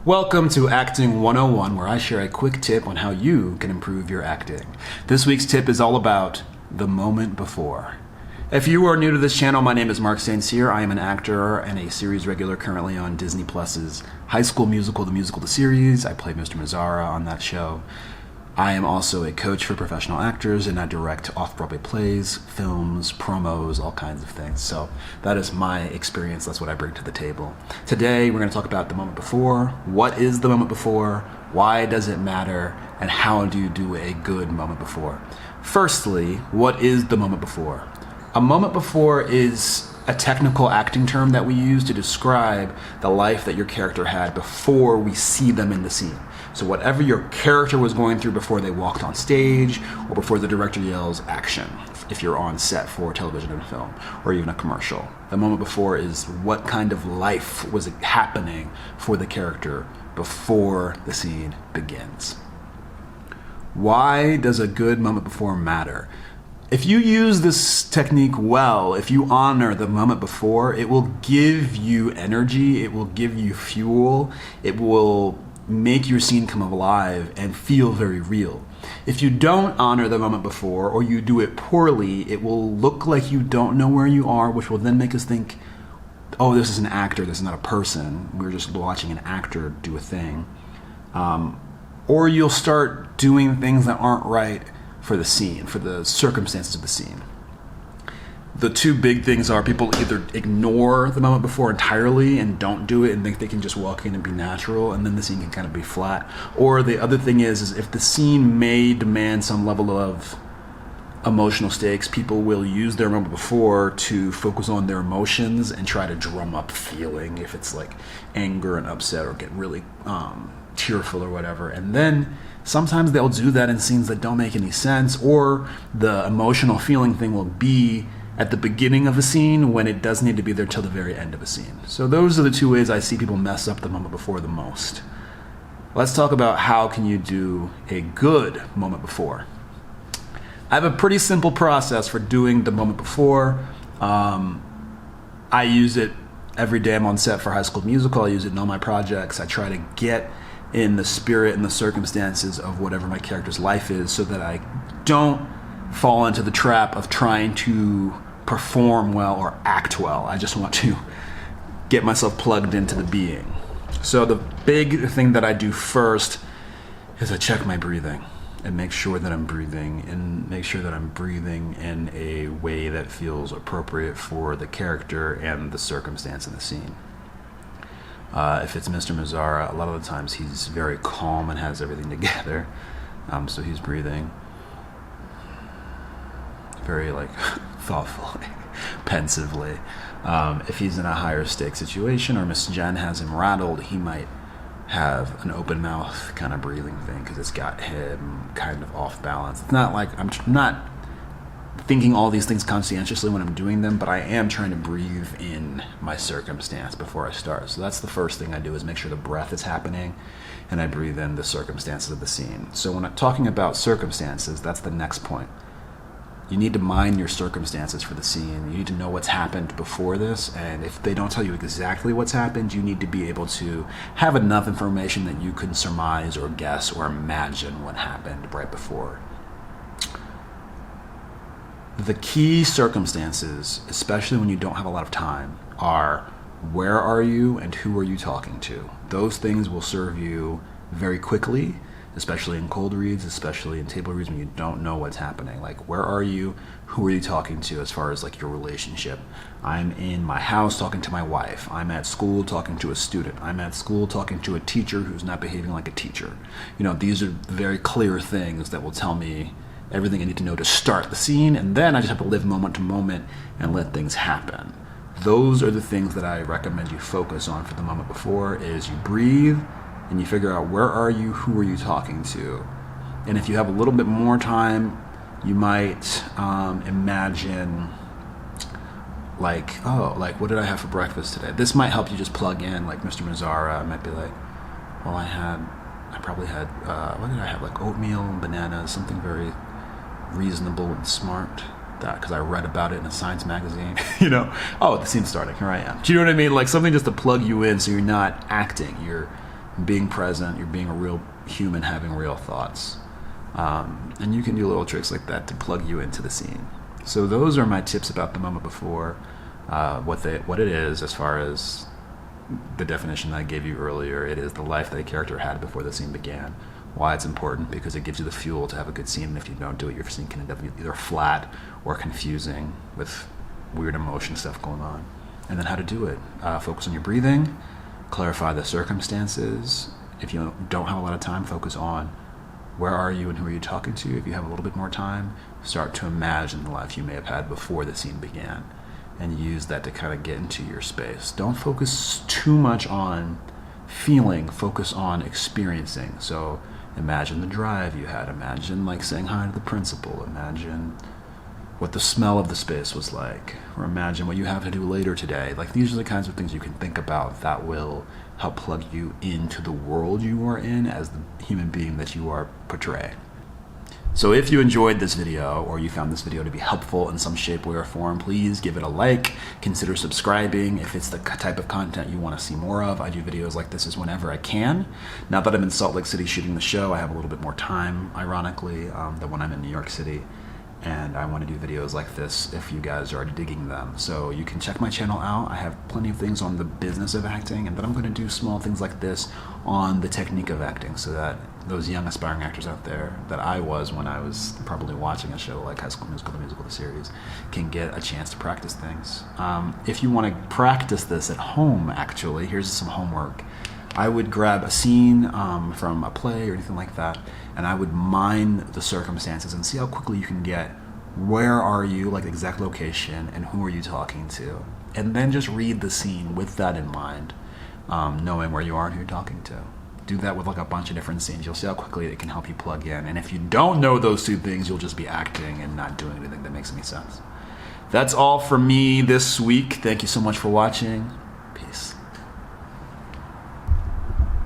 Welcome to Acting 101, where I share a quick tip on how you can improve your acting. This week's tip is all about the moment before. If you are new to this channel, my name is Mark St. Cyr. I am an actor and a series regular currently on Disney Plus's High School Musical, the series. I play Mr. Mazzara on that show. I am also a coach for professional actors, and I direct off-Broadway plays, films, promos, all kinds of things. So that is my experience. That's what I bring to the table. Today, we're going to talk about the moment before. What is the moment before? Why does it matter? And how do you do a good moment before? Firstly, what is the moment before? A moment before is a technical acting term that we use to describe the life that your character had before we see them in the scene. So whatever your character was going through before they walked on stage, or before the director yells action, if you're on set for television and film, or even a commercial. The moment before is what kind of life was happening for the character before the scene begins. Why does a good moment before matter? If you use this technique well, if you honor the moment before, it will give you energy, it will give you fuel, it will make your scene come alive and feel very real. If you don't honor the moment before, or you do it poorly, it will look like you don't know where you are, which will then make us think, oh, this is an actor, this is not a person. We're just watching an actor do a thing. Or you'll start doing things that aren't right for the scene, for the circumstances of the scene. The two big things are people either ignore the moment before entirely and don't do it and think they can just walk in and be natural, and then the scene can kind of be flat. Or the other thing is if the scene may demand some level of emotional stakes, people will use their moment before to focus on their emotions and try to drum up feeling, if it's like anger and upset, or get really tearful or whatever. And then sometimes they'll do that in scenes that don't make any sense, or the emotional feeling thing will be at the beginning of a scene when it does need to be there till the very end of a scene. So those are the two ways I see people mess up the moment before the most. Let's talk about how can you do a good moment before. I have a pretty simple process for doing the moment before. I use it every day I'm on set for High School Musical. I use it in all my projects. I try to get in the spirit and the circumstances of whatever my character's life is, so that I don't fall into the trap of trying to perform well or act well. I just want to get myself plugged into the being. So the big thing that I do first is I check my breathing and make sure that I'm breathing in a way that feels appropriate for the character and the circumstance in the scene. If it's Mr. Mazzara, a lot of the times he's very calm and has everything together. So he's breathing very thoughtfully, pensively. If he's in a higher stake situation, or Miss Jen has him rattled, he might have an open mouth kind of breathing thing, because it's got him kind of off balance. It's not like I'm not thinking all these things conscientiously when I'm doing them, but I am trying to breathe in my circumstance before I start. So that's the first thing I do, is make sure the breath is happening and I breathe in the circumstances of the scene. So when I'm talking about circumstances, that's the next point. You need to mind your circumstances for the scene. You need to know what's happened before this, and if they don't tell you exactly what's happened, you need to be able to have enough information that you can surmise or guess or imagine what happened right before. The key circumstances, especially when you don't have a lot of time, are where are you and who are you talking to. Those things will serve you very quickly, especially in cold reads, especially in table reads when you don't know what's happening. Like, where are you? Who are you talking to as far as your relationship? I'm in my house talking to my wife. I'm at school talking to a student. I'm at school talking to a teacher who's not behaving like a teacher. These are very clear things that will tell me everything I need to know to start the scene, and then I just have to live moment to moment and let things happen. Those are the things that I recommend you focus on for the moment before, is you breathe, and you figure out where are you, who are you talking to. And if you have a little bit more time, you might imagine what did I have for breakfast today? This might help you just plug in, like Mr. Mazzara. I might be like, well, I probably had, what did I have? Oatmeal and bananas, something very reasonable and smart. That because I read about it in a science magazine. Oh, the scene's starting. Here I am. Do you know what I mean? Something just to plug you in, so you're not acting. You're being present, you're being a real human having real thoughts. And you can do little tricks like that to plug you into the scene. So those are my tips about the moment before, what it is as far as the definition that I gave you earlier. It is the life that a character had before the scene began. Why it's important, because it gives you the fuel to have a good scene, and if you don't do it, your scene can end up either flat or confusing with weird emotion stuff going on. And then how to do it. Focus on your breathing, clarify the circumstances. If you don't have a lot of time, focus on where are you and who are you talking to. If you have a little bit more time, start to imagine the life you may have had before the scene began, and use that to kind of get into your space. Don't focus too much on feeling, focus on experiencing. So imagine the drive you had, imagine like saying hi to the principal, imagine what the smell of the space was like, or imagine what you have to do later today. Like, these are the kinds of things you can think about that will help plug you into the world you are in as the human being that you are portraying. So if you enjoyed this video, or you found this video to be helpful in some shape, way, or form, please give it a like, consider subscribing if it's the type of content you want to see more of. I do videos like this whenever I can. Now that I'm in Salt Lake City shooting the show, I have a little bit more time, ironically, than when I'm in New York City. And I want to do videos like this if you guys are digging them. So you can check my channel out. I have plenty of things on the business of acting, and then I'm going to do small things like this on the technique of acting, so that those young aspiring actors out there that I was when I was probably watching a show like High School Musical, the musical, the series, can get a chance to practice things. If you want to practice this at home, actually, here's some homework. I would grab a scene from a play or anything like that, and I would mine the circumstances and see how quickly you can get where are you, like the exact location, and who are you talking to. And then just read the scene with that in mind, knowing where you are and who you're talking to. Do that with like a bunch of different scenes. You'll see how quickly it can help you plug in. And if you don't know those two things, you'll just be acting and not doing anything that makes any sense. That's all from me this week. Thank you so much for watching.